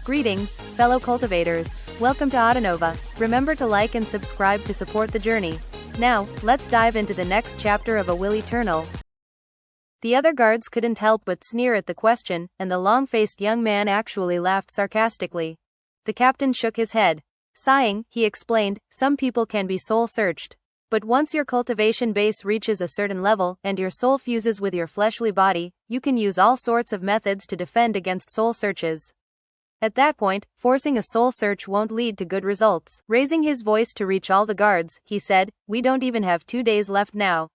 Greetings, fellow cultivators. Welcome to Autonova. Remember to like and subscribe to support the journey. Now, let's dive into the next chapter of A Will Eternal. The other guards couldn't help but sneer at the question, and the long-faced young man actually laughed sarcastically. The captain shook his head. Sighing, he explained, some people can be soul-searched. But once your cultivation base reaches a certain level, and your soul fuses with your fleshly body, you can use all sorts of methods to defend against soul searches. At that point, forcing a soul search won't lead to good results. Raising his voice to reach all the guards, he said, we don't even have 2 days left now.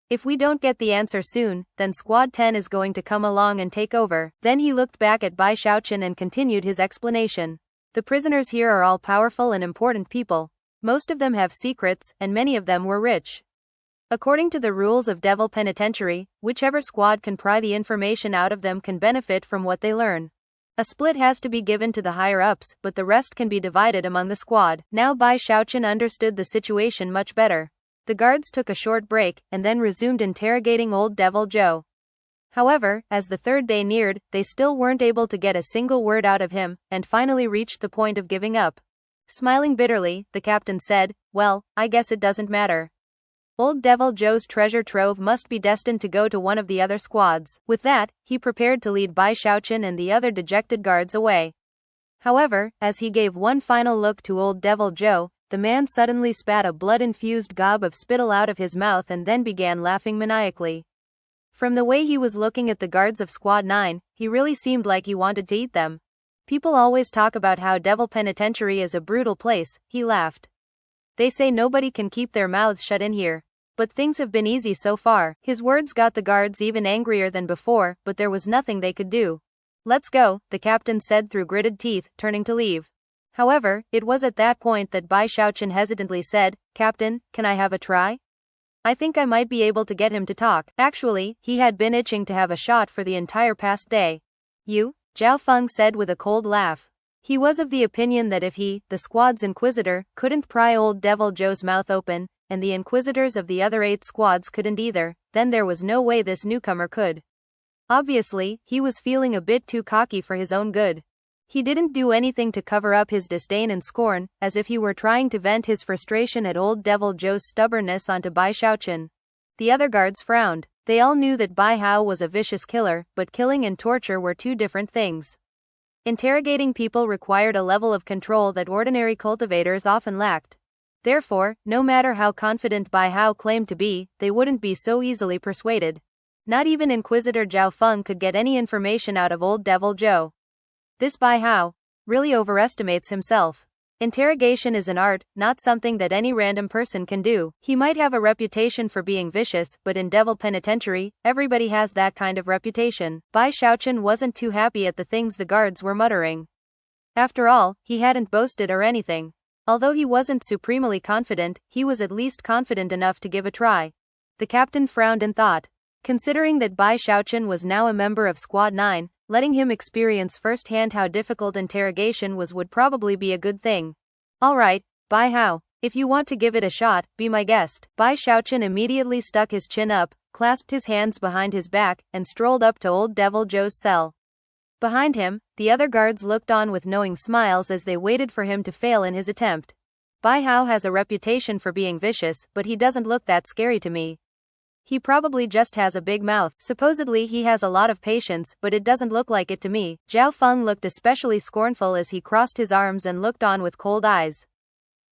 If we don't get the answer soon, then Squad 10 is going to come along and take over. Then he looked back at Bai Xiaochun and continued his explanation. The prisoners here are all powerful and important people. Most of them have secrets, and many of them were rich. According to the rules of Devil Penitentiary, whichever squad can pry the information out of them can benefit from what they learn. A split has to be given to the higher-ups, but the rest can be divided among the squad. Now Bai Xiaochun understood the situation much better. The guards took a short break, and then resumed interrogating Old Devil Joe. However, as the third day neared, they still weren't able to get a single word out of him, and finally reached the point of giving up. Smiling bitterly, the captain said, well, I guess it doesn't matter. Old Devil Joe's treasure trove must be destined to go to one of the other squads. With that, he prepared to lead Bai Xiaochun and the other dejected guards away. However, as he gave one final look to Old Devil Joe, the man suddenly spat a blood-infused gob of spittle out of his mouth and then began laughing maniacally. From the way he was looking at the guards of Squad 9, he really seemed like he wanted to eat them. People always talk about how Devil Penitentiary is a brutal place, he laughed. They say nobody can keep their mouths shut in here. But things have been easy so far. His words got the guards even angrier than before, but there was nothing they could do. Let's go, the captain said through gritted teeth, turning to leave. However, it was at that point that Bai Xiaochun hesitantly said, Captain, can I have a try? I think I might be able to get him to talk. Actually, he had been itching to have a shot for the entire past day. You? Zhao Feng said with a cold laugh. He was of the opinion that if he, the squad's inquisitor, couldn't pry Old Devil Joe's mouth open, and the inquisitors of the other 8 squads couldn't either, then there was no way this newcomer could. Obviously, he was feeling a bit too cocky for his own good. He didn't do anything to cover up his disdain and scorn, as if he were trying to vent his frustration at Old Devil Joe's stubbornness onto Bai Xiaochun. The other guards frowned. They all knew that Bai Hao was a vicious killer, but killing and torture were two different things. Interrogating people required a level of control that ordinary cultivators often lacked. Therefore, no matter how confident Bai Hao claimed to be, they wouldn't be so easily persuaded. Not even Inquisitor Zhao Feng could get any information out of Old Devil Joe. This Bai Hao really overestimates himself. Interrogation is an art, not something that any random person can do. He might have a reputation for being vicious, but in Devil Penitentiary, everybody has that kind of reputation. Bai Xiaochun wasn't too happy at the things the guards were muttering. After all, he hadn't boasted or anything. Although he wasn't supremely confident, he was at least confident enough to give a try. The captain frowned and thought. Considering that Bai Xiaochun was now a member of Squad 9, letting him experience firsthand how difficult interrogation was would probably be a good thing. Alright, Bai Hao, if you want to give it a shot, be my guest. Bai Xiaochun immediately stuck his chin up, clasped his hands behind his back, and strolled up to Old Devil Joe's cell. Behind him, the other guards looked on with knowing smiles as they waited for him to fail in his attempt. Bai Hao has a reputation for being vicious, but he doesn't look that scary to me. He probably just has a big mouth. Supposedly he has a lot of patience, but it doesn't look like it to me. Zhao Feng looked especially scornful as he crossed his arms and looked on with cold eyes.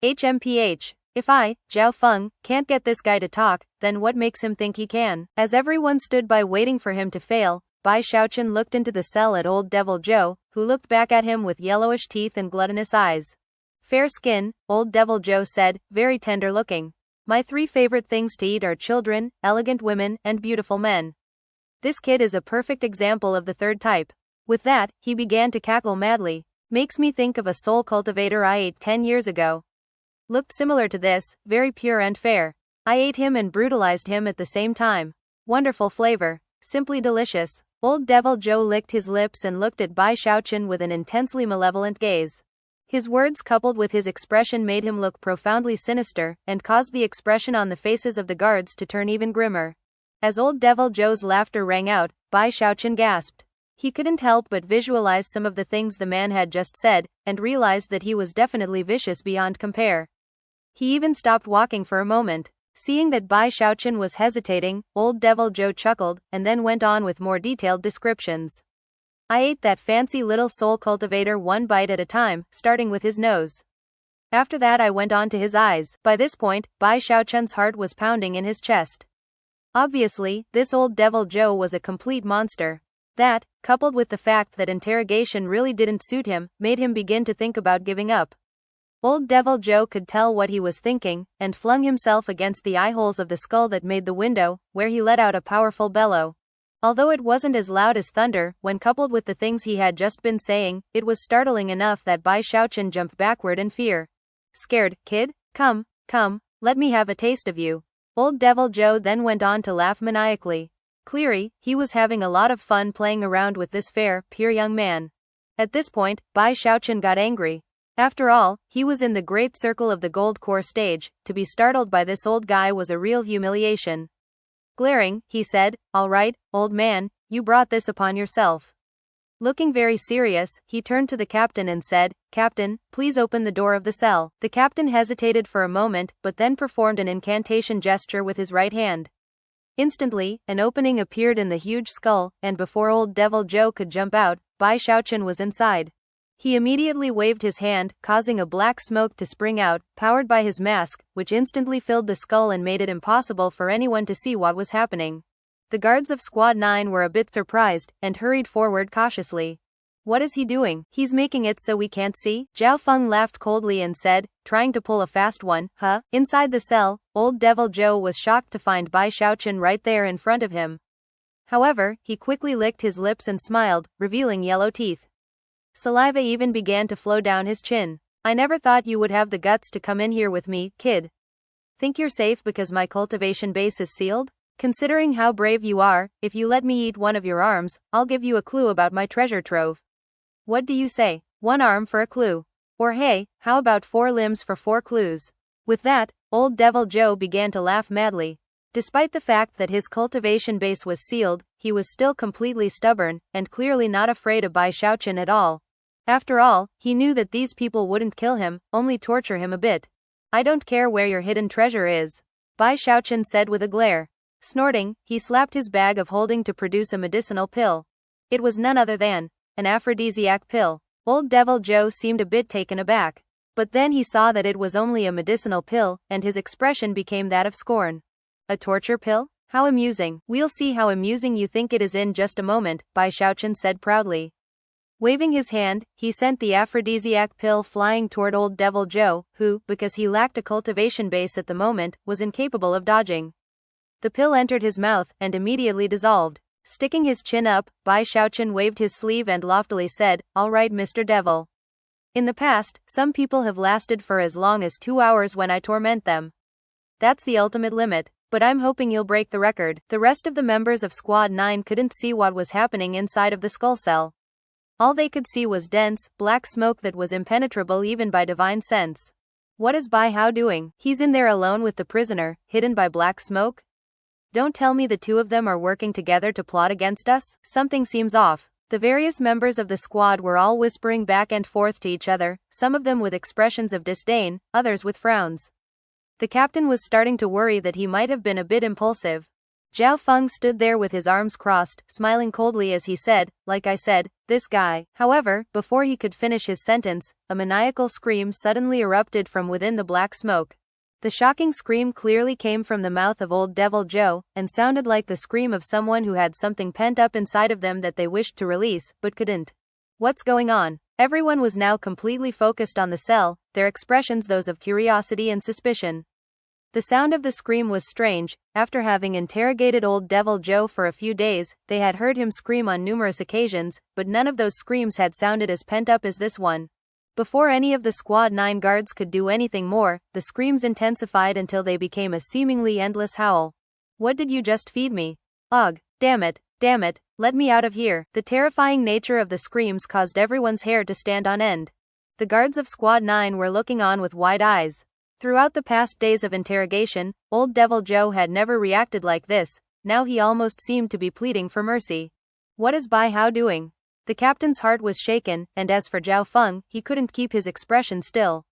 HMPH. If I, Zhao Feng, can't get this guy to talk, then what makes him think he can? As everyone stood by waiting for him to fail, Bai Xiaochun looked into the cell at Old Devil Joe, who looked back at him with yellowish teeth and gluttonous eyes. Fair skin, Old Devil Joe said, very tender looking. My 3 favorite things to eat are children, elegant women, and beautiful men. This kid is a perfect example of the third type. With that, he began to cackle madly. Makes me think of a soul cultivator I ate 10 years ago. Looked similar to this, very pure and fair. I ate him and brutalized him at the same time. Wonderful flavor. Simply delicious. Old Devil Joe licked his lips and looked at Bai Xiaochun with an intensely malevolent gaze. His words coupled with his expression made him look profoundly sinister, and caused the expression on the faces of the guards to turn even grimmer. As Old Devil Joe's laughter rang out, Bai Xiaochun gasped. He couldn't help but visualize some of the things the man had just said, and realized that he was definitely vicious beyond compare. He even stopped walking for a moment. Seeing that Bai Xiaochun was hesitating, Old Devil Joe chuckled, and then went on with more detailed descriptions. I ate that fancy little soul cultivator one bite at a time, starting with his nose. After that I went on to his eyes. By this point, Bai Xiaochun's heart was pounding in his chest. Obviously, this Old Devil Joe was a complete monster. That, coupled with the fact that interrogation really didn't suit him, made him begin to think about giving up. Old Devil Joe could tell what he was thinking, and flung himself against the eye holes of the skull that made the window, where he let out a powerful bellow. Although it wasn't as loud as thunder, when coupled with the things he had just been saying, it was startling enough that Bai Xiaochun jumped backward in fear. Scared, kid? Come, let me have a taste of you. Old Devil Joe then went on to laugh maniacally. Clearly, he was having a lot of fun playing around with this fair, pure young man. At this point, Bai Xiaochun got angry. After all, he was in the great circle of the gold core stage. To be startled by this old guy was a real humiliation. Glaring, he said, "All right, old man, you brought this upon yourself." Looking very serious, he turned to the captain and said, "Captain, please open the door of the cell." The captain hesitated for a moment, but then performed an incantation gesture with his right hand. Instantly, an opening appeared in the huge skull, and before Old Devil Joe could jump out, Bai Xiaochun was inside. He immediately waved his hand, causing a black smoke to spring out, powered by his mask, which instantly filled the skull and made it impossible for anyone to see what was happening. The guards of Squad 9 were a bit surprised, and hurried forward cautiously. "What is he doing? He's making it so we can't see?" Zhao Feng laughed coldly and said, trying to pull a fast one, "Huh?" Inside the cell, Old Devil Joe was shocked to find Bai Xiaochun right there in front of him. However, he quickly licked his lips and smiled, revealing yellow teeth. Saliva even began to flow down his chin. "I never thought you would have the guts to come in here with me, kid. Think you're safe because my cultivation base is sealed? Considering how brave you are, if you let me eat one of your arms, I'll give you a clue about my treasure trove. What do you say? 1 arm for a clue. Or hey, how about 4 limbs for 4 clues?" With that, Old Devil Joe began to laugh madly. Despite the fact that his cultivation base was sealed, he was still completely stubborn, and clearly not afraid of Bai Xiaochun at all. After all, he knew that these people wouldn't kill him, only torture him a bit. "I don't care where your hidden treasure is," Bai Xiaochun said with a glare. Snorting, he slapped his bag of holding to produce a medicinal pill. It was none other than an aphrodisiac pill. Old Devil Joe seemed a bit taken aback. But then he saw that it was only a medicinal pill, and his expression became that of scorn. "A torture pill? How amusing." "We'll see how amusing you think it is in just a moment," Bai Xiaochun said proudly. Waving his hand, he sent the aphrodisiac pill flying toward Old Devil Joe, who, because he lacked a cultivation base at the moment, was incapable of dodging. The pill entered his mouth, and immediately dissolved. Sticking his chin up, Bai Xiaochun waved his sleeve and loftily said, "All right, Mr. Devil. In the past, some people have lasted for as long as 2 hours when I torment them. That's the ultimate limit, but I'm hoping you'll break the record." The rest of the members of Squad 9 couldn't see what was happening inside of the skull cell. All they could see was dense, black smoke that was impenetrable even by divine sense. "What is Bai Hao doing? He's in there alone with the prisoner, hidden by black smoke? Don't tell me the two of them are working together to plot against us? Something seems off." The various members of the squad were all whispering back and forth to each other, some of them with expressions of disdain, others with frowns. The captain was starting to worry that he might have been a bit impulsive. Zhao Feng stood there with his arms crossed, smiling coldly as he said, "Like I said, this guy." However, before he could finish his sentence, a maniacal scream suddenly erupted from within the black smoke. The shocking scream clearly came from the mouth of Old Devil Joe, and sounded like the scream of someone who had something pent up inside of them that they wished to release, but couldn't. "What's going on?" Everyone was now completely focused on the cell, their expressions those of curiosity and suspicion. The sound of the scream was strange. After having interrogated Old Devil Joe for a few days, they had heard him scream on numerous occasions, but none of those screams had sounded as pent up as this one. Before any of the Squad 9 guards could do anything more, the screams intensified until they became a seemingly endless howl. "What did you just feed me? Ugh, damn it, let me out of here." The terrifying nature of the screams caused everyone's hair to stand on end. The guards of Squad 9 were looking on with wide eyes. Throughout the past days of interrogation, Old Devil Joe had never reacted like this. Now he almost seemed to be pleading for mercy. What is Bai Hao doing? The captain's heart was shaken, and as for Zhao Feng, he couldn't keep his expression still.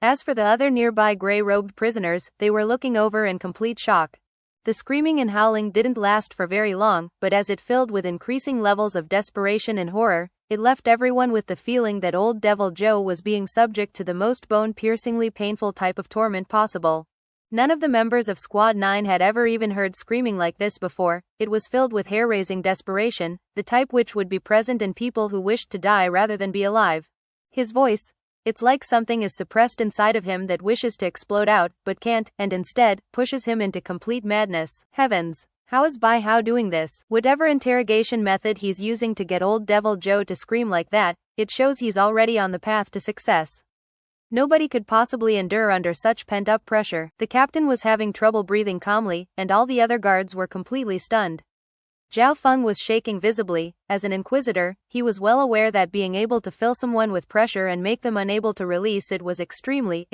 As for the other nearby grey-robed prisoners, they were looking over in complete shock. The screaming and howling didn't last for very long, but as it filled with increasing levels of desperation and horror, it left everyone with the feeling that old Devil Joe was being subject to the most bone-piercingly painful type of torment possible. None of the members of Squad 9 had ever even heard screaming like this before. It was filled with hair-raising desperation, the type which would be present in people who wished to die rather than be alive. His voice, it's like something is suppressed inside of him that wishes to explode out, but can't, and instead, pushes him into complete madness. Heavens! How is Bai Hao doing this? Whatever interrogation method he's using to get old Devil Joe to scream like that, it shows he's already on the path to success. Nobody could possibly endure under such pent-up pressure. The captain was having trouble breathing calmly, and all the other guards were completely stunned. Zhao Feng was shaking visibly. As an inquisitor, he was well aware that being able to fill someone with pressure and make them unable to release it was extremely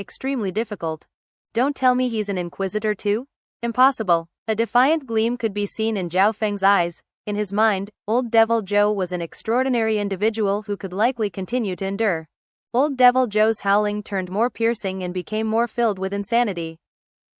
difficult. Don't tell me he's an inquisitor too? Impossible. A defiant gleam could be seen in Zhao Feng's eyes. In his mind, old Devil Joe was an extraordinary individual who could likely continue to endure. Old Devil Joe's howling turned more piercing and became more filled with insanity.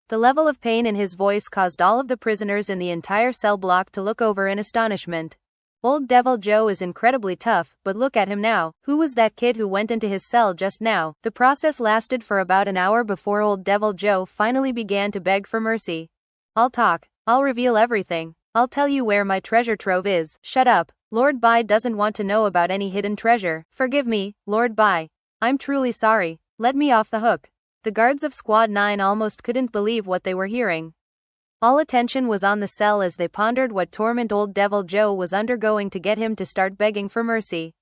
The level of pain in his voice caused all of the prisoners in the entire cell block to look over in astonishment. Old Devil Joe is incredibly tough, but look at him now. Who was that kid who went into his cell just now? The process lasted for about an hour before old Devil Joe finally began to beg for mercy. I'll talk. I'll reveal everything. I'll tell you where my treasure trove is. Shut up. Lord Bai doesn't want to know about any hidden treasure. Forgive me, Lord Bai. I'm truly sorry. Let me off the hook. The guards of Squad 9 almost couldn't believe what they were hearing. All attention was on the cell as they pondered what torment old Devil Joe was undergoing to get him to start begging for mercy.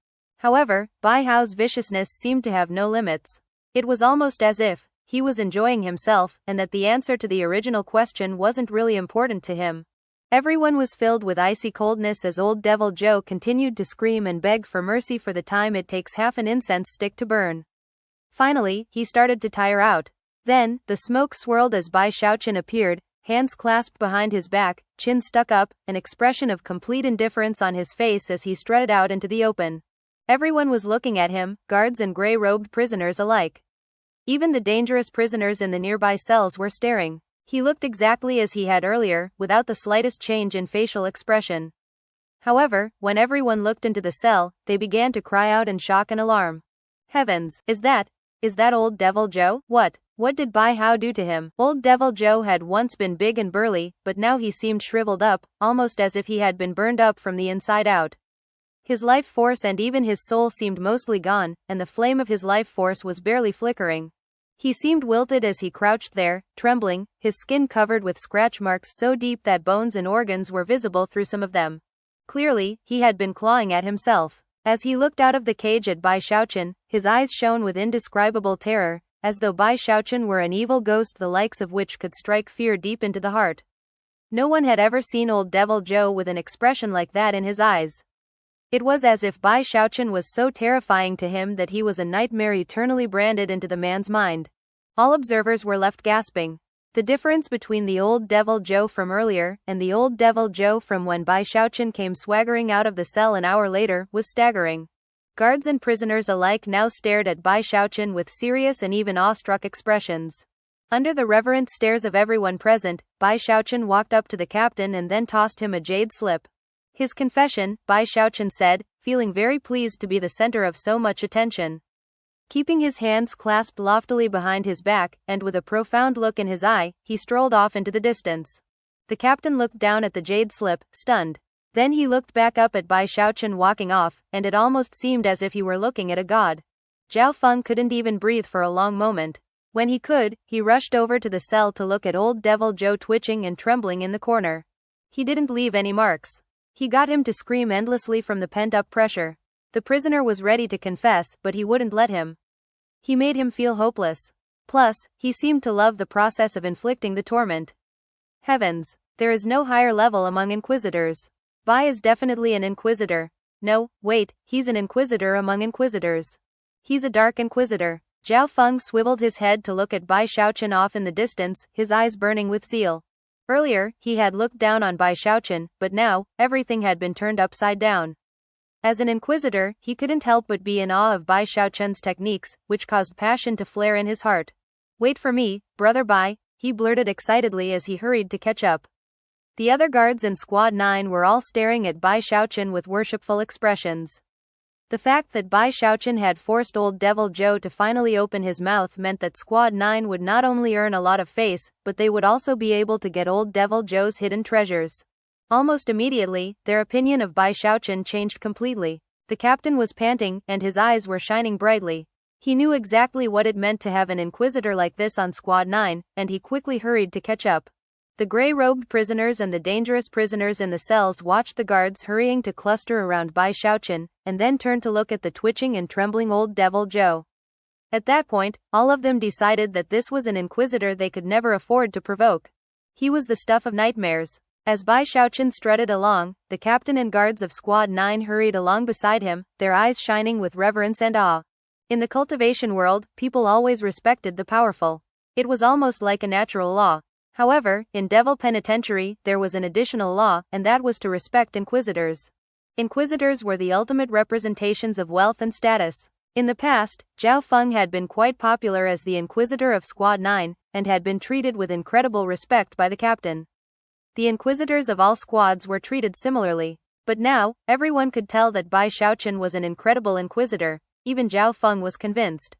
However, Bai Hao's viciousness seemed to have no limits. It was almost as if he was enjoying himself, and that the answer to the original question wasn't really important to him. Everyone was filled with icy coldness as old Devil Joe continued to scream and beg for mercy for the time it takes half an incense stick to burn. Finally, he started to tire out. Then, the smoke swirled as Bai Xiaochun appeared, hands clasped behind his back, chin stuck up, an expression of complete indifference on his face as he strutted out into the open. Everyone was looking at him, guards and grey-robed prisoners alike. Even the dangerous prisoners in the nearby cells were staring. He looked exactly as he had earlier, without the slightest change in facial expression. However, when everyone looked into the cell, they began to cry out in shock and alarm. Heavens, is that old Devil Joe? What did Bai Hao do to him? Old Devil Joe had once been big and burly, but now he seemed shriveled up, almost as if he had been burned up from the inside out. His life force and even his soul seemed mostly gone, and the flame of his life force was barely flickering. He seemed wilted as he crouched there, trembling, his skin covered with scratch marks so deep that bones and organs were visible through some of them. Clearly, he had been clawing at himself. As he looked out of the cage at Bai Xiaochun, his eyes shone with indescribable terror, as though Bai Xiaochun were an evil ghost the likes of which could strike fear deep into the heart. No one had ever seen old Devil Joe with an expression like that in his eyes. It was as if Bai Xiaochun was so terrifying to him that he was a nightmare eternally branded into the man's mind. All observers were left gasping. The difference between the old Devil Joe from earlier and the old Devil Joe from when Bai Xiaochun came swaggering out of the cell an hour later was staggering. Guards and prisoners alike now stared at Bai Xiaochun with serious and even awestruck expressions. Under the reverent stares of everyone present, Bai Xiaochun walked up to the captain and then tossed him a jade slip. His confession, Bai Xiaochun said, feeling very pleased to be the center of so much attention. Keeping his hands clasped loftily behind his back, and with a profound look in his eye, he strolled off into the distance. The captain looked down at the jade slip, stunned. Then he looked back up at Bai Xiaochun walking off, and it almost seemed as if he were looking at a god. Zhao Feng couldn't even breathe for a long moment. When he could, he rushed over to the cell to look at old Devil Joe twitching and trembling in the corner. He didn't leave any marks. He got him to scream endlessly from the pent-up pressure. The prisoner was ready to confess, but he wouldn't let him. He made him feel hopeless. Plus, he seemed to love the process of inflicting the torment. Heavens, there is no higher level among inquisitors. Bai is definitely an inquisitor. No, wait, he's an inquisitor among inquisitors. He's a dark inquisitor. Zhao Feng swiveled his head to look at Bai Xiaochun off in the distance, his eyes burning with zeal. Earlier, he had looked down on Bai Xiaochun, but now, everything had been turned upside down. As an inquisitor, he couldn't help but be in awe of Bai Xiaochun's techniques, which caused passion to flare in his heart. "Wait for me, brother Bai," he blurted excitedly as he hurried to catch up. The other guards in Squad 9 were all staring at Bai Xiaochun with worshipful expressions. The fact that Bai Xiaochun had forced Old Devil Joe to finally open his mouth meant that Squad 9 would not only earn a lot of face, but they would also be able to get Old Devil Joe's hidden treasures. Almost immediately, their opinion of Bai Xiaochun changed completely. The captain was panting, and his eyes were shining brightly. He knew exactly what it meant to have an inquisitor like this on Squad 9, and he quickly hurried to catch up. The grey-robed prisoners and the dangerous prisoners in the cells watched the guards hurrying to cluster around Bai Xiaochun, and then turned to look at the twitching and trembling Old Devil Joe. At that point, all of them decided that this was an inquisitor they could never afford to provoke. He was the stuff of nightmares. As Bai Xiaochun strutted along, the captain and guards of Squad 9 hurried along beside him, their eyes shining with reverence and awe. In the cultivation world, people always respected the powerful. It was almost like a natural law. However, in Devil Penitentiary, there was an additional law, and that was to respect inquisitors. Inquisitors were the ultimate representations of wealth and status. In the past, Zhao Feng had been quite popular as the inquisitor of Squad 9, and had been treated with incredible respect by the captain. The inquisitors of all squads were treated similarly. But now, everyone could tell that Bai Xiaochun was an incredible inquisitor. Even Zhao Feng was convinced.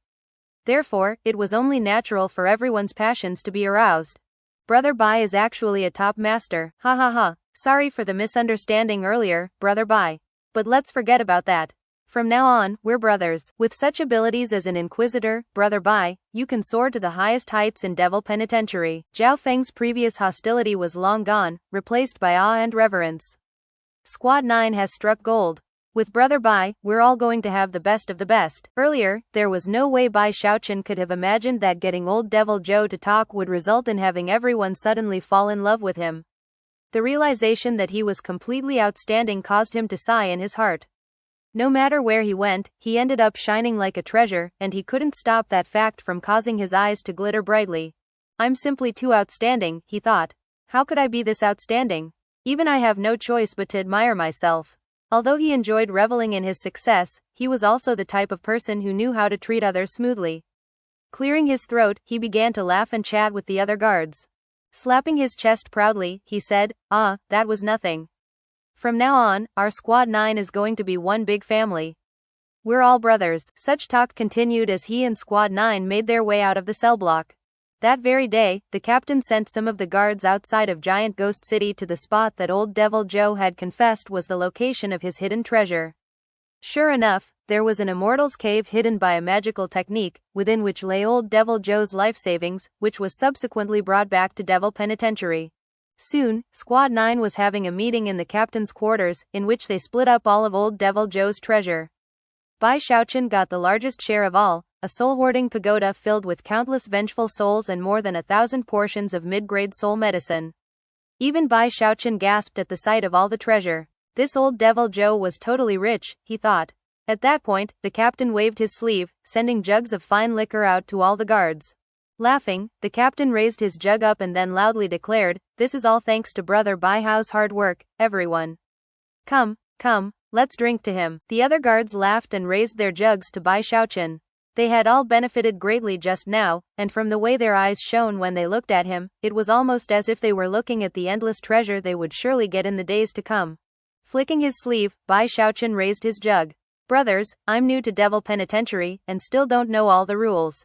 Therefore, it was only natural for everyone's passions to be aroused. Brother Bai is actually a top master, ha ha ha. Sorry for the misunderstanding earlier, Brother Bai. But let's forget about that. From now on, we're brothers. With such abilities as an inquisitor, Brother Bai, you can soar to the highest heights in Devil Penitentiary. Zhao Feng's previous hostility was long gone, replaced by awe and reverence. Squad 9 has struck gold. With Brother Bai, we're all going to have the best of the best. Earlier, there was no way Bai Xiaochun could have imagined that getting Old Devil Joe to talk would result in having everyone suddenly fall in love with him. The realization that he was completely outstanding caused him to sigh in his heart. No matter where he went, he ended up shining like a treasure, and he couldn't stop that fact from causing his eyes to glitter brightly. I'm simply too outstanding, he thought. How could I be this outstanding? Even I have no choice but to admire myself. Although he enjoyed reveling in his success, he was also the type of person who knew how to treat others smoothly. Clearing his throat, he began to laugh and chat with the other guards. Slapping his chest proudly, he said, "Ah, that was nothing. From now on, our Squad 9 is going to be one big family. We're all brothers." Such talk continued as he and Squad 9 made their way out of the cell block. That very day, the captain sent some of the guards outside of Giant Ghost City to the spot that Old Devil Joe had confessed was the location of his hidden treasure. Sure enough, there was an immortals cave hidden by a magical technique, within which lay Old Devil Joe's life savings, which was subsequently brought back to Devil Penitentiary. Soon, Squad 9 was having a meeting in the captain's quarters, in which they split up all of Old Devil Joe's treasure. Bai Xiaochun got the largest share of all, a soul-hoarding pagoda filled with countless vengeful souls and more than 1,000 portions of mid-grade soul medicine. Even Bai Xiaochun gasped at the sight of all the treasure. This Old Devil Joe was totally rich, he thought. At that point, the captain waved his sleeve, sending jugs of fine liquor out to all the guards. Laughing, the captain raised his jug up and then loudly declared, "This is all thanks to Brother Baihao's hard work, everyone. Come, let's drink to him." The other guards laughed and raised their jugs to Bai Xiaochun. They had all benefited greatly just now, and from the way their eyes shone when they looked at him, it was almost as if they were looking at the endless treasure they would surely get in the days to come. Flicking his sleeve, Bai Xiaochun raised his jug. "Brothers, I'm new to Devil Penitentiary, and still don't know all the rules.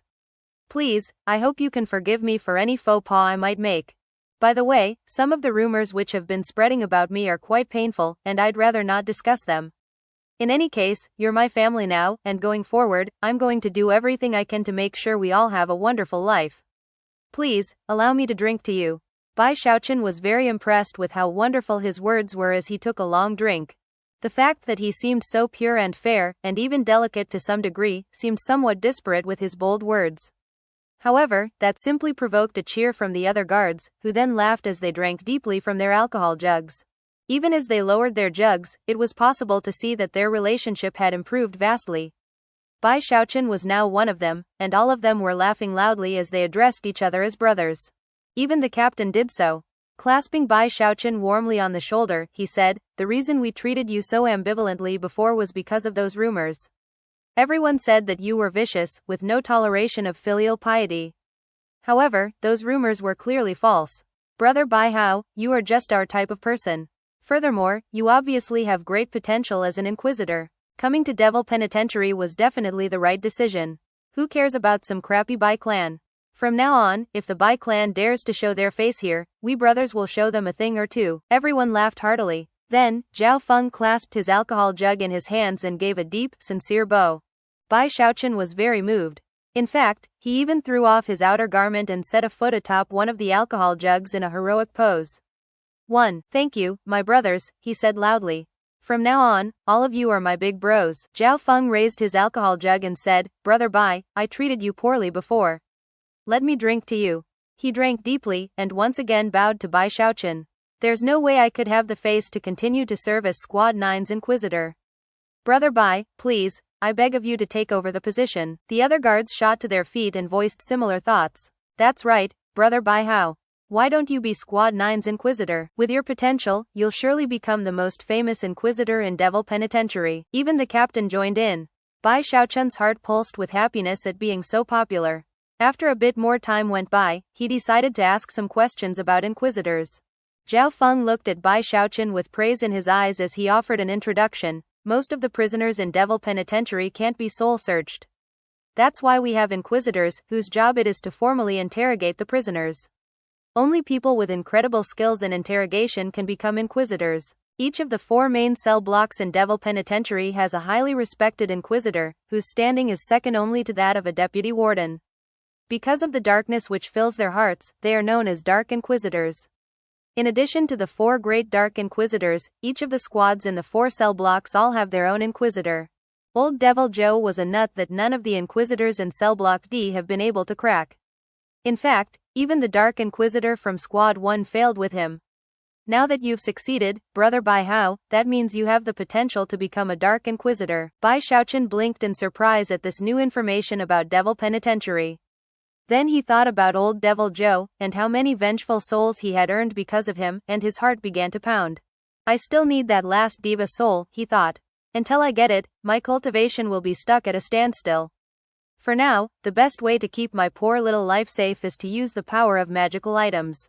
Please, I hope you can forgive me for any faux pas I might make. By the way, some of the rumors which have been spreading about me are quite painful, and I'd rather not discuss them. In any case, you're my family now, and going forward, I'm going to do everything I can to make sure we all have a wonderful life. Please, allow me to drink to you." Bai Xiaochun was very impressed with how wonderful his words were as he took a long drink. The fact that he seemed so pure and fair, and even delicate to some degree, seemed somewhat disparate with his bold words. However, that simply provoked a cheer from the other guards, who then laughed as they drank deeply from their alcohol jugs. Even as they lowered their jugs, it was possible to see that their relationship had improved vastly. Bai Xiaochun was now one of them, and all of them were laughing loudly as they addressed each other as brothers. Even the captain did so. Clasping Bai Xiaochun warmly on the shoulder, he said, "The reason we treated you so ambivalently before was because of those rumors. Everyone said that you were vicious, with no toleration of filial piety. However, those rumors were clearly false. Brother Bai Hao, you are just our type of person. Furthermore, you obviously have great potential as an inquisitor. Coming to Devil Penitentiary was definitely the right decision. Who cares about some crappy Bai clan? From now on, if the Bai clan dares to show their face here, we brothers will show them a thing or two." Everyone laughed heartily. Then, Zhao Feng clasped his alcohol jug in his hands and gave a deep, sincere bow. Bai Xiaochun was very moved. In fact, he even threw off his outer garment and set a foot atop one of the alcohol jugs in a heroic pose. Thank you, my brothers," he said loudly. "From now on, all of you are my big bros." Zhao Feng raised his alcohol jug and said, "Brother Bai, I treated you poorly before. Let me drink to you." He drank deeply, and once again bowed to Bai Xiaochun. "There's no way I could have the face to continue to serve as Squad 9's inquisitor. Brother Bai, please, I beg of you to take over the position." The other guards shot to their feet and voiced similar thoughts. "That's right, Brother Bai Hao. Why don't you be Squad 9's inquisitor? With your potential, you'll surely become the most famous inquisitor in Devil Penitentiary." Even the captain joined in. Bai Xiaochun's heart pulsed with happiness at being so popular. After a bit more time went by, he decided to ask some questions about inquisitors. Zhao Feng looked at Bai Xiaochun with praise in his eyes as he offered an introduction. "Most of the prisoners in Devil Penitentiary can't be soul-searched. That's why we have inquisitors, whose job it is to formally interrogate the prisoners. Only people with incredible skills in interrogation can become inquisitors. Each of the 4 main cell blocks in Devil Penitentiary has a highly respected inquisitor, whose standing is second only to that of a deputy warden. Because of the darkness which fills their hearts, they are known as Dark Inquisitors. In addition to the 4 great Dark Inquisitors, each of the squads in the 4 cell blocks all have their own inquisitor. Old Devil Joe was a nut that none of the inquisitors in Cellblock D have been able to crack. In fact, even the Dark Inquisitor from Squad 1 failed with him. Now that you've succeeded, Brother Bai Hao, that means you have the potential to become a Dark Inquisitor." Bai Xiaochun blinked in surprise at this new information about Devil Penitentiary. Then he thought about old Devil Joe, and how many vengeful souls he had earned because of him, and his heart began to pound. "I still need that last diva soul," he thought. "Until I get it, my cultivation will be stuck at a standstill. For now, the best way to keep my poor little life safe is to use the power of magical items.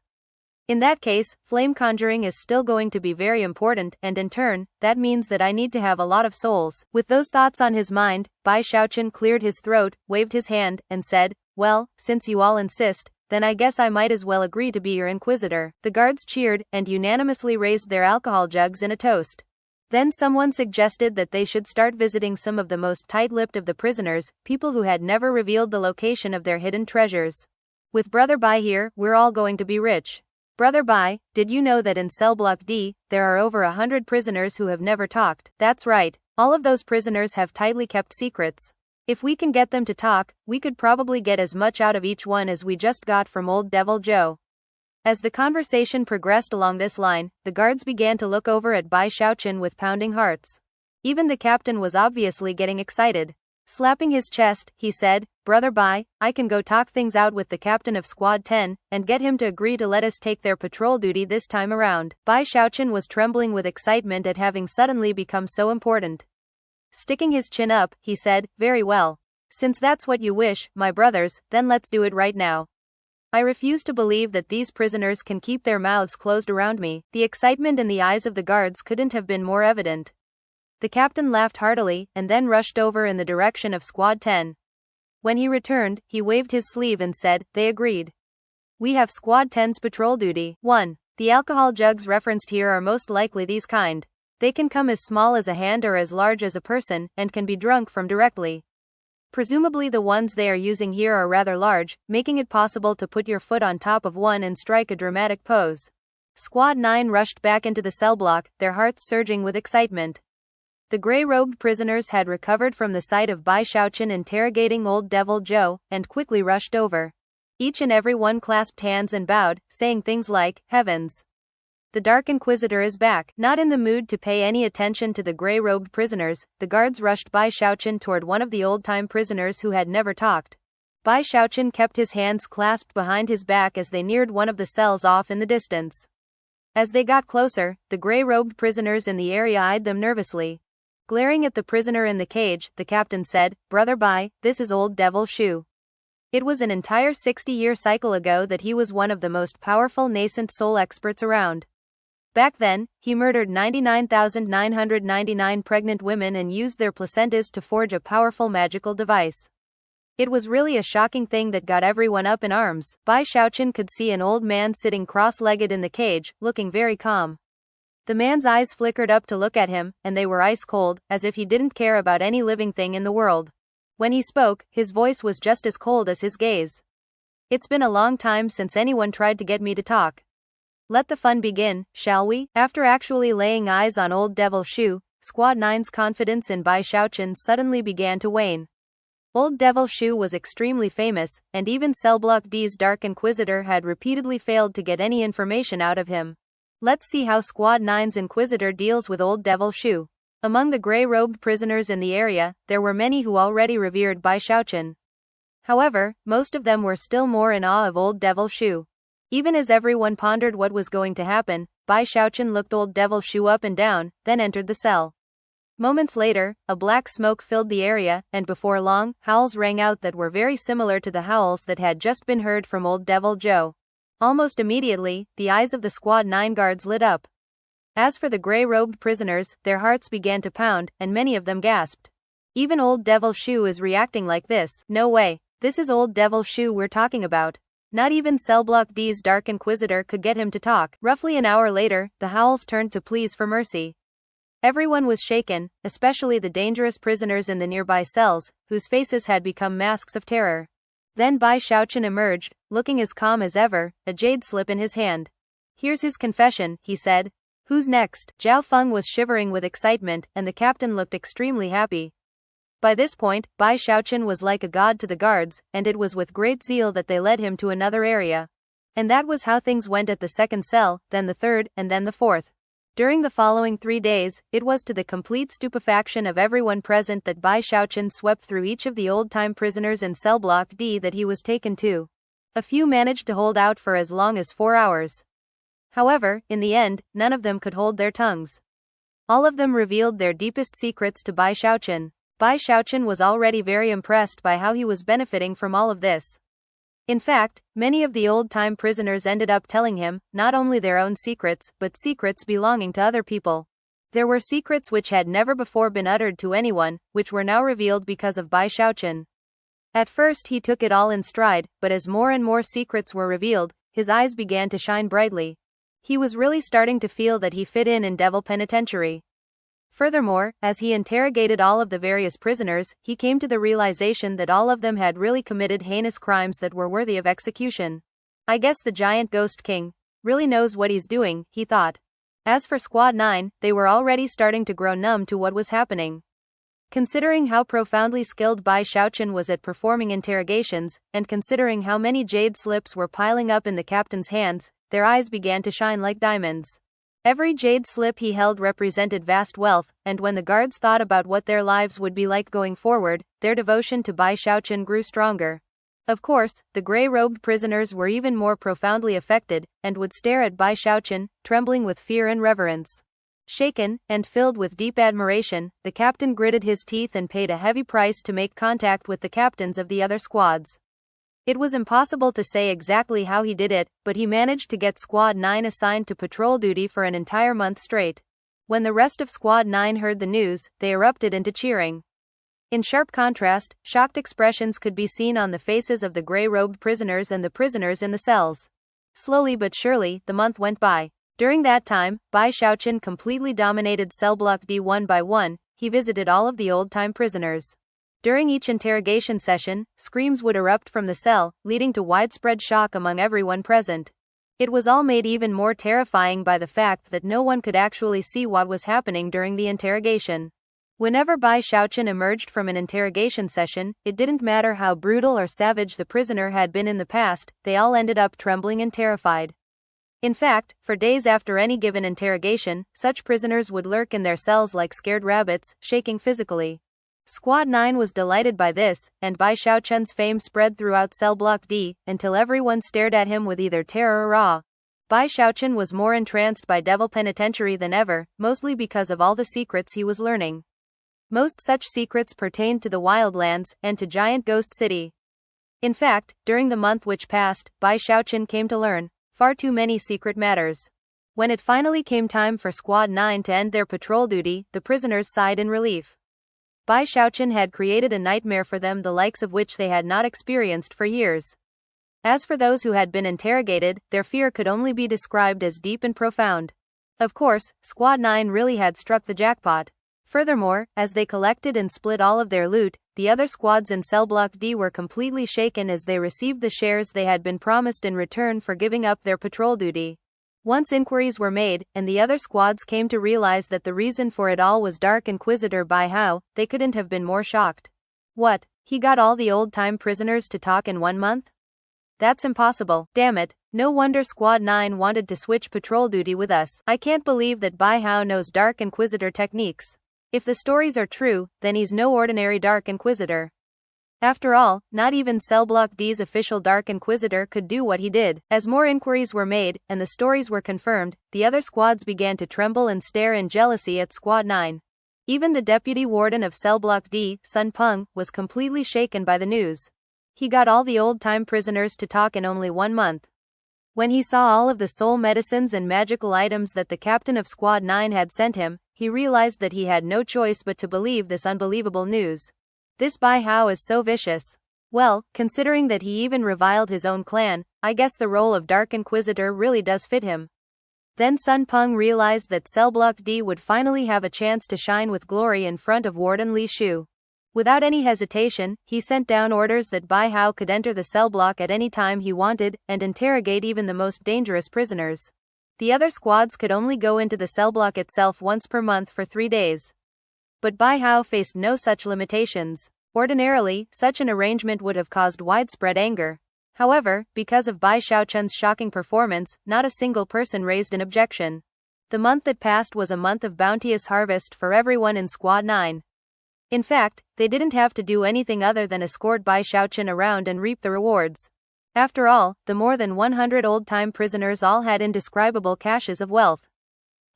In that case, flame conjuring is still going to be very important, and in turn, that means that I need to have a lot of souls." With those thoughts on his mind, Bai Xiaochun cleared his throat, waved his hand, and said, "Well, since you all insist, then I guess I might as well agree to be your inquisitor." The guards cheered, and unanimously raised their alcohol jugs in a toast. Then someone suggested that they should start visiting some of the most tight-lipped of the prisoners, people who had never revealed the location of their hidden treasures. "With Brother Bai here, we're all going to be rich. Brother Bai, did you know that in Cellblock D, there are over 100 prisoners who have never talked?" "That's right. All of those prisoners have tightly kept secrets. If we can get them to talk, we could probably get as much out of each one as we just got from old Devil Joe." As the conversation progressed along this line, the guards began to look over at Bai Xiaochun with pounding hearts. Even the captain was obviously getting excited. Slapping his chest, he said, "Brother Bai, I can go talk things out with the captain of Squad 10, and get him to agree to let us take their patrol duty this time around." Bai Xiaochun was trembling with excitement at having suddenly become so important. Sticking his chin up, he said, "Very well. Since that's what you wish, my brothers, then let's do it right now. I refuse to believe that these prisoners can keep their mouths closed around me." The excitement in the eyes of the guards couldn't have been more evident. The captain laughed heartily, and then rushed over in the direction of Squad 10. When he returned, he waved his sleeve and said, "They agreed. We have Squad 10's patrol duty." 1. The alcohol jugs referenced here are most likely these kind. They can come as small as a hand or as large as a person, and can be drunk from directly. Presumably the ones they are using here are rather large, making it possible to put your foot on top of one and strike a dramatic pose. Squad 9 rushed back into the cell block, their hearts surging with excitement. The gray-robed prisoners had recovered from the sight of Bai Xiaochun interrogating old Devil Joe, and quickly rushed over. Each and every one clasped hands and bowed, saying things like, "Heavens! The Dark Inquisitor is back." Not in the mood to pay any attention to the gray-robed prisoners, the guards rushed Bai Xiaochun toward one of the old-time prisoners who had never talked. Bai Xiaochun kept his hands clasped behind his back as they neared one of the cells off in the distance. As they got closer, the gray-robed prisoners in the area eyed them nervously. Glaring at the prisoner in the cage, the captain said, "Brother Bai, this is old Devil Shu. It was an entire 60-year cycle ago that he was one of the most powerful nascent soul experts around. Back then, he murdered 99,999 pregnant women and used their placentas to forge a powerful magical device. It was really a shocking thing that got everyone up in arms." Bai Xiaochun could see an old man sitting cross-legged in the cage, looking very calm. The man's eyes flickered up to look at him, and they were ice cold, as if he didn't care about any living thing in the world. When he spoke, his voice was just as cold as his gaze. "It's been a long time since anyone tried to get me to talk. Let the fun begin, shall we?" After actually laying eyes on old Devil Shu, Squad 9's confidence in Bai Xiaochun suddenly began to wane. Old Devil Shu was extremely famous, and even Cellblock D's Dark Inquisitor had repeatedly failed to get any information out of him. Let's see how Squad 9's Inquisitor deals with old Devil Shu. Among the gray-robed prisoners in the area, there were many who already revered Bai Xiaochun. However, most of them were still more in awe of old Devil Shu. Even as everyone pondered what was going to happen, Bai Xiaochun looked old Devil Shu up and down, then entered the cell. Moments later, a black smoke filled the area, and before long, howls rang out that were very similar to the howls that had just been heard from old Devil Joe. Almost immediately, the eyes of the Squad 9 guards lit up. As for the gray-robed prisoners, their hearts began to pound, and many of them gasped. "Even old Devil Shu is reacting like this. No way. This is old Devil Shu we're talking about. Not even Cellblock D's Dark Inquisitor could get him to talk." Roughly an hour later, the howls turned to pleas for mercy. Everyone was shaken, especially the dangerous prisoners in the nearby cells, whose faces had become masks of terror. Then Bai Xiaochun emerged, looking as calm as ever, a jade slip in his hand. "Here's his confession," he said. "Who's next?" Zhao Feng was shivering with excitement, and the captain looked extremely happy. By this point, Bai Xiaochun was like a god to the guards, and it was with great zeal that they led him to another area. And that was how things went at the second cell, then the third, and then the fourth. During the following 3 days, it was to the complete stupefaction of everyone present that Bai Xiaochun swept through each of the old-time prisoners in Cellblock D that he was taken to. A few managed to hold out for as long as 4 hours. However, in the end, none of them could hold their tongues. All of them revealed their deepest secrets to Bai Xiaochun. Bai Xiaochun was already very impressed by how he was benefiting from all of this. In fact, many of the old-time prisoners ended up telling him, not only their own secrets, but secrets belonging to other people. There were secrets which had never before been uttered to anyone, which were now revealed because of Bai Xiaochun. At first he took it all in stride, but as more and more secrets were revealed, his eyes began to shine brightly. He was really starting to feel that he fit in Devil Penitentiary. Furthermore, as he interrogated all of the various prisoners, he came to the realization that all of them had really committed heinous crimes that were worthy of execution. "I guess the giant ghost king really knows what he's doing," he thought. As for Squad 9, they were already starting to grow numb to what was happening. Considering how profoundly skilled Bai Xiaochun was at performing interrogations, and considering how many jade slips were piling up in the captain's hands, their eyes began to shine like diamonds. Every jade slip he held represented vast wealth, and when the guards thought about what their lives would be like going forward, their devotion to Bai Xiaochun grew stronger. Of course, the gray-robed prisoners were even more profoundly affected, and would stare at Bai Xiaochun, trembling with fear and reverence. Shaken, and filled with deep admiration, the captain gritted his teeth and paid a heavy price to make contact with the captains of the other squads. It was impossible to say exactly how he did it, but he managed to get Squad 9 assigned to patrol duty for an entire month straight. When the rest of Squad 9 heard the news, they erupted into cheering. In sharp contrast, shocked expressions could be seen on the faces of the gray-robed prisoners and the prisoners in the cells. Slowly but surely, the month went by. During that time, Bai Xiaochun completely dominated Cellblock D one by one. He visited all of the old-time prisoners. During each interrogation session, screams would erupt from the cell, leading to widespread shock among everyone present. It was all made even more terrifying by the fact that no one could actually see what was happening during the interrogation. Whenever Bai Xiaochun emerged from an interrogation session, it didn't matter how brutal or savage the prisoner had been in the past, they all ended up trembling and terrified. In fact, for days after any given interrogation, such prisoners would lurk in their cells like scared rabbits, shaking physically. Squad 9 was delighted by this, and Bai Xiaochun's fame spread throughout Cellblock D, until everyone stared at him with either terror or awe. Bai Xiaochun was more entranced by Devil Penitentiary than ever, mostly because of all the secrets he was learning. Most such secrets pertained to the wildlands and to Giant Ghost City. In fact, during the month which passed, Bai Xiaochun came to learn far too many secret matters. When it finally came time for Squad 9 to end their patrol duty, the prisoners sighed in relief. Bai Xiaochun had created a nightmare for them the likes of which they had not experienced for years. As for those who had been interrogated, their fear could only be described as deep and profound. Of course, Squad 9 really had struck the jackpot. Furthermore, as they collected and split all of their loot, the other squads in Cellblock D were completely shaken as they received the shares they had been promised in return for giving up their patrol duty. Once inquiries were made, and the other squads came to realize that the reason for it all was Dark Inquisitor Bai Hao, they couldn't have been more shocked. What? He got all the old-time prisoners to talk in 1 month? That's impossible. Damn it. No wonder Squad 9 wanted to switch patrol duty with us. I can't believe that Bai Hao knows Dark Inquisitor techniques. If the stories are true, then he's no ordinary Dark Inquisitor. After all, not even Cellblock D's official Dark Inquisitor could do what he did. As more inquiries were made, and the stories were confirmed, the other squads began to tremble and stare in jealousy at Squad 9. Even the deputy warden of Cellblock D, Sun Peng, was completely shaken by the news. He got all the old-time prisoners to talk in only 1 month. When he saw all of the soul medicines and magical items that the captain of Squad 9 had sent him, he realized that he had no choice but to believe this unbelievable news. This Bai Hao is so vicious. Well, considering that he even reviled his own clan, I guess the role of Dark Inquisitor really does fit him. Then Sun Peng realized that Cellblock D would finally have a chance to shine with glory in front of Warden Li Shu. Without any hesitation, he sent down orders that Bai Hao could enter the cell block at any time he wanted, and interrogate even the most dangerous prisoners. The other squads could only go into the cell block itself once per month for 3 days. But Bai Hao faced no such limitations. Ordinarily, such an arrangement would have caused widespread anger. However, because of Bai Xiaochun's shocking performance, not a single person raised an objection. The month that passed was a month of bounteous harvest for everyone in Squad 9. In fact, they didn't have to do anything other than escort Bai Xiaochun around and reap the rewards. After all, the more than 100 old-time prisoners all had indescribable caches of wealth.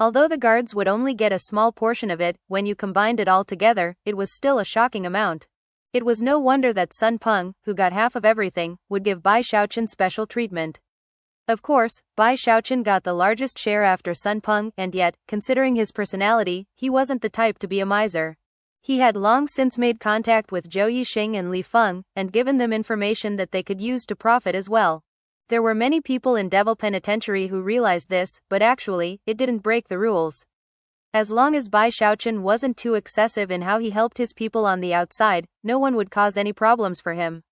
Although the guards would only get a small portion of it, when you combined it all together, it was still a shocking amount. It was no wonder that Sun Peng, who got half of everything, would give Bai Xiaochun special treatment. Of course, Bai Xiaochun got the largest share after Sun Peng, and yet, considering his personality, he wasn't the type to be a miser. He had long since made contact with Zhou Yixing and Li Feng, and given them information that they could use to profit as well. There were many people in Devil Penitentiary who realized this, but actually, it didn't break the rules. As long as Bai Xiaochun wasn't too excessive in how he helped his people on the outside, no one would cause any problems for him.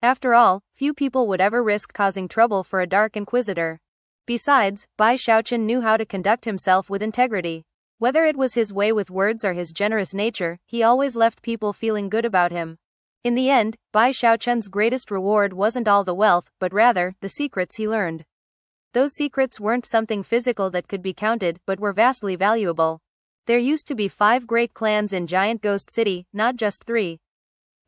After all, few people would ever risk causing trouble for a Dark Inquisitor. Besides, Bai Xiaochun knew how to conduct himself with integrity. Whether it was his way with words or his generous nature, he always left people feeling good about him. In the end, Bai Xiaochun's greatest reward wasn't all the wealth, but rather, the secrets he learned. Those secrets weren't something physical that could be counted, but were vastly valuable. There used to be 5 great clans in Giant Ghost City, not just 3.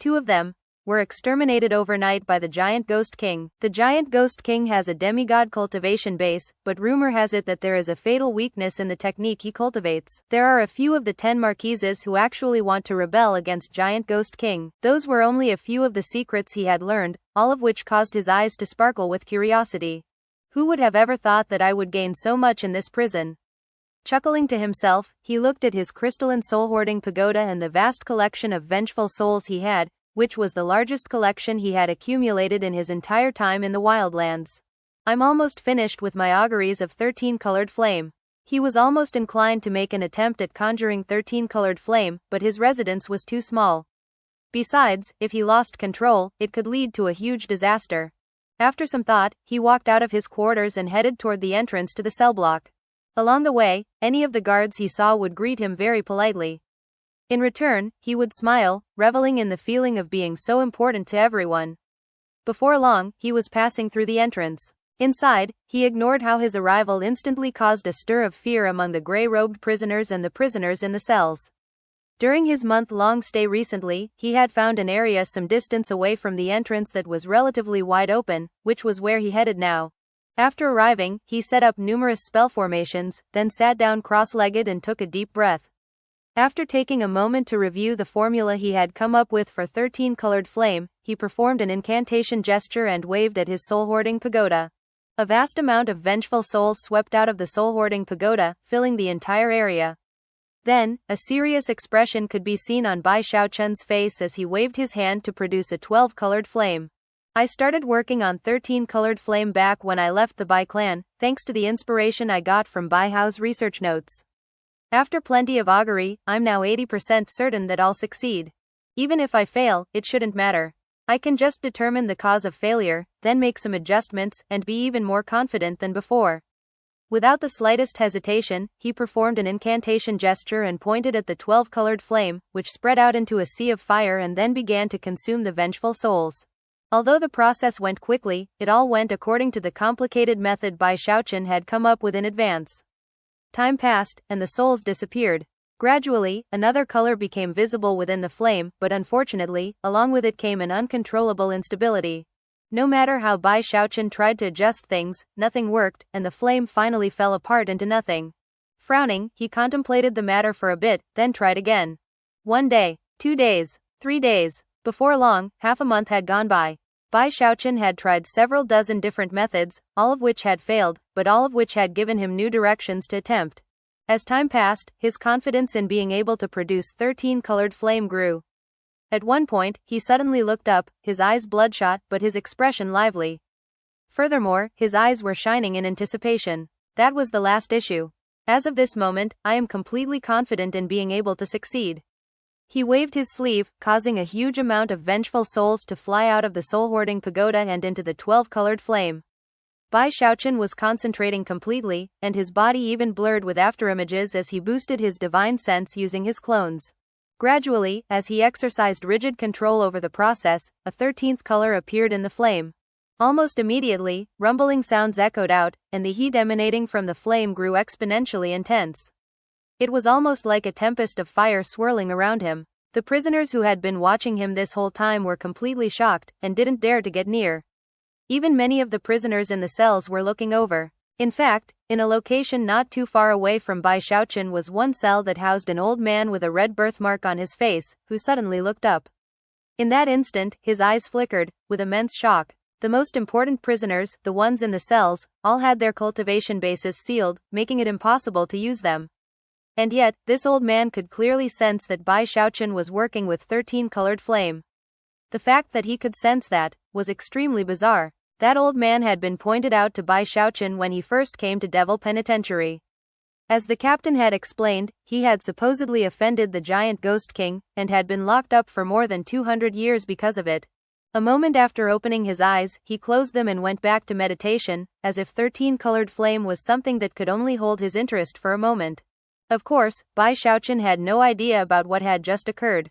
2 of them were exterminated overnight by the Giant Ghost King. The Giant Ghost King has a demigod cultivation base, but rumor has it that there is a fatal weakness in the technique he cultivates. There are a few of the 10 marquises who actually want to rebel against Giant Ghost King. Those were only a few of the secrets he had learned, all of which caused his eyes to sparkle with curiosity. Who would have ever thought that I would gain so much in this prison? Chuckling to himself, he looked at his crystalline soul-hoarding pagoda and the vast collection of vengeful souls he had, which was the largest collection he had accumulated in his entire time in the wildlands. I'm almost finished with my auguries of 13-colored flame. He was almost inclined to make an attempt at conjuring 13-colored flame, but his residence was too small. Besides, if he lost control, it could lead to a huge disaster. After some thought, he walked out of his quarters and headed toward the entrance to the cell block. Along the way, any of the guards he saw would greet him very politely. In return, he would smile, reveling in the feeling of being so important to everyone. Before long, he was passing through the entrance. Inside, he ignored how his arrival instantly caused a stir of fear among the gray-robed prisoners and the prisoners in the cells. During his month-long stay recently, he had found an area some distance away from the entrance that was relatively wide open, which was where he headed now. After arriving, he set up numerous spell formations, then sat down cross-legged and took a deep breath. After taking a moment to review the formula he had come up with for 13-colored flame, he performed an incantation gesture and waved at his soul-hoarding pagoda. A vast amount of vengeful souls swept out of the soul-hoarding pagoda, filling the entire area. Then, a serious expression could be seen on Bai Xiaochun's face as he waved his hand to produce a 12-colored flame. I started working on 13-colored flame back when I left the Bai clan, thanks to the inspiration I got from Bai Hao's research notes. After plenty of augury, I'm now 80% certain that I'll succeed. Even if I fail, it shouldn't matter. I can just determine the cause of failure, then make some adjustments, and be even more confident than before. Without the slightest hesitation, he performed an incantation gesture and pointed at the 12-colored flame, which spread out into a sea of fire and then began to consume the vengeful souls. Although the process went quickly, it all went according to the complicated method Bai Xiaochun had come up with in advance. Time passed, and the souls disappeared. Gradually, another color became visible within the flame, but unfortunately, along with it came an uncontrollable instability. No matter how Bai Xiaochun tried to adjust things, nothing worked, and the flame finally fell apart into nothing. Frowning, he contemplated the matter for a bit, then tried again. 1 day, 2 days, 3 days. Before long, half a month had gone by. Bai Xiaochun had tried several dozen different methods, all of which had failed, but all of which had given him new directions to attempt. As time passed, his confidence in being able to produce 13-colored flame grew. At one point, he suddenly looked up, his eyes bloodshot, but his expression lively. Furthermore, his eyes were shining in anticipation. That was the last issue. As of this moment, I am completely confident in being able to succeed. He waved his sleeve, causing a huge amount of vengeful souls to fly out of the soul-hoarding pagoda and into the 12-colored flame. Bai Xiaochun was concentrating completely, and his body even blurred with afterimages as he boosted his divine sense using his clones. Gradually, as he exercised rigid control over the process, a 13th color appeared in the flame. Almost immediately, rumbling sounds echoed out, and the heat emanating from the flame grew exponentially intense. It was almost like a tempest of fire swirling around him. The prisoners who had been watching him this whole time were completely shocked, and didn't dare to get near. Even many of the prisoners in the cells were looking over. In fact, in a location not too far away from Bai Xiaochun was one cell that housed an old man with a red birthmark on his face, who suddenly looked up. In that instant, his eyes flickered, with immense shock. The most important prisoners, the ones in the cells, all had their cultivation bases sealed, making it impossible to use them. And yet, this old man could clearly sense that Bai Xiaochun was working with 13-colored flame. The fact that he could sense that was extremely bizarre. That old man had been pointed out to Bai Xiaochun when he first came to Devil Penitentiary. As the captain had explained, he had supposedly offended the giant Ghost King, and had been locked up for more than 200 years because of it. A moment after opening his eyes, he closed them and went back to meditation, as if 13-colored flame was something that could only hold his interest for a moment. Of course, Bai Xiaochun had no idea about what had just occurred.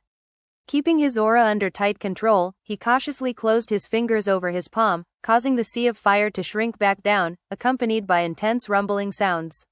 Keeping his aura under tight control, he cautiously closed his fingers over his palm, causing the sea of fire to shrink back down, accompanied by intense rumbling sounds.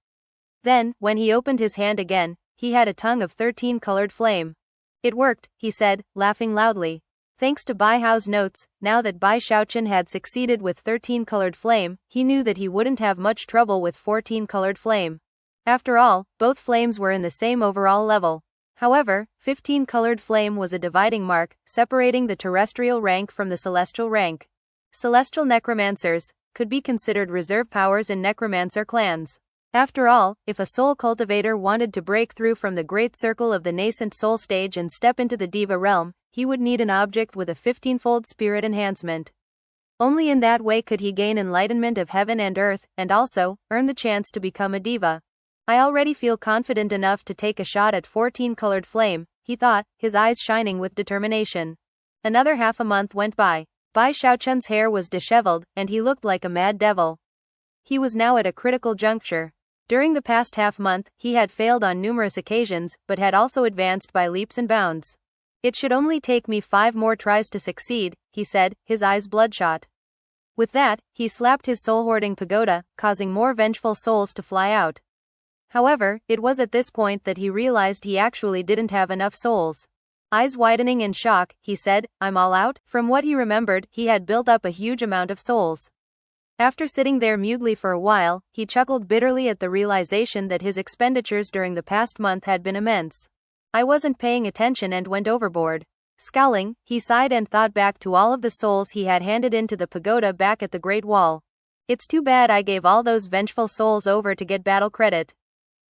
Then, when he opened his hand again, he had a tongue of 13-colored flame. It worked, he said, laughing loudly. Thanks to Bai Hao's notes, now that Bai Xiaochun had succeeded with 13-colored flame, he knew that he wouldn't have much trouble with 14-colored flame. After all, both flames were in the same overall level. However, 15-colored flame was a dividing mark, separating the terrestrial rank from the celestial rank. Celestial necromancers could be considered reserve powers in necromancer clans. After all, if a soul cultivator wanted to break through from the great circle of the nascent soul stage and step into the diva realm, he would need an object with a 15-fold spirit enhancement. Only in that way could he gain enlightenment of heaven and earth, and also earn the chance to become a diva. I already feel confident enough to take a shot at 14-colored flame, he thought, his eyes shining with determination. Another half a month went by. Bai Xiaochun's hair was disheveled, and he looked like a mad devil. He was now at a critical juncture. During the past half-month, he had failed on numerous occasions, but had also advanced by leaps and bounds. It should only take me 5 more tries to succeed, he said, his eyes bloodshot. With that, he slapped his soul-hoarding pagoda, causing more vengeful souls to fly out. However, it was at this point that he realized he actually didn't have enough souls. Eyes widening in shock, he said, I'm all out? From what he remembered, he had built up a huge amount of souls. After sitting there mutely for a while, he chuckled bitterly at the realization that his expenditures during the past month had been immense. I wasn't paying attention and went overboard. Scowling, he sighed and thought back to all of the souls he had handed into the pagoda back at the Great Wall. It's too bad I gave all those vengeful souls over to get battle credit.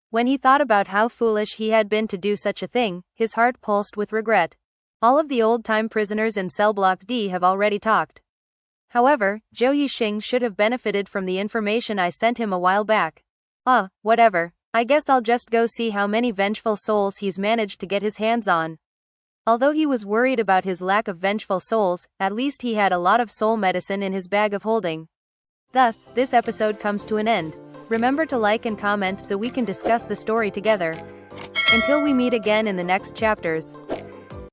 When he thought about how foolish he had been to do such a thing, his heart pulsed with regret. All of the old-time prisoners in Cellblock D have already talked. However, Zhou Yixing should have benefited from the information I sent him a while back. Whatever. I guess I'll just go see how many vengeful souls he's managed to get his hands on. Although he was worried about his lack of vengeful souls, at least he had a lot of soul medicine in his bag of holding. Thus, this episode comes to an end. Remember to like and comment so we can discuss the story together. Until we meet again in the next chapters.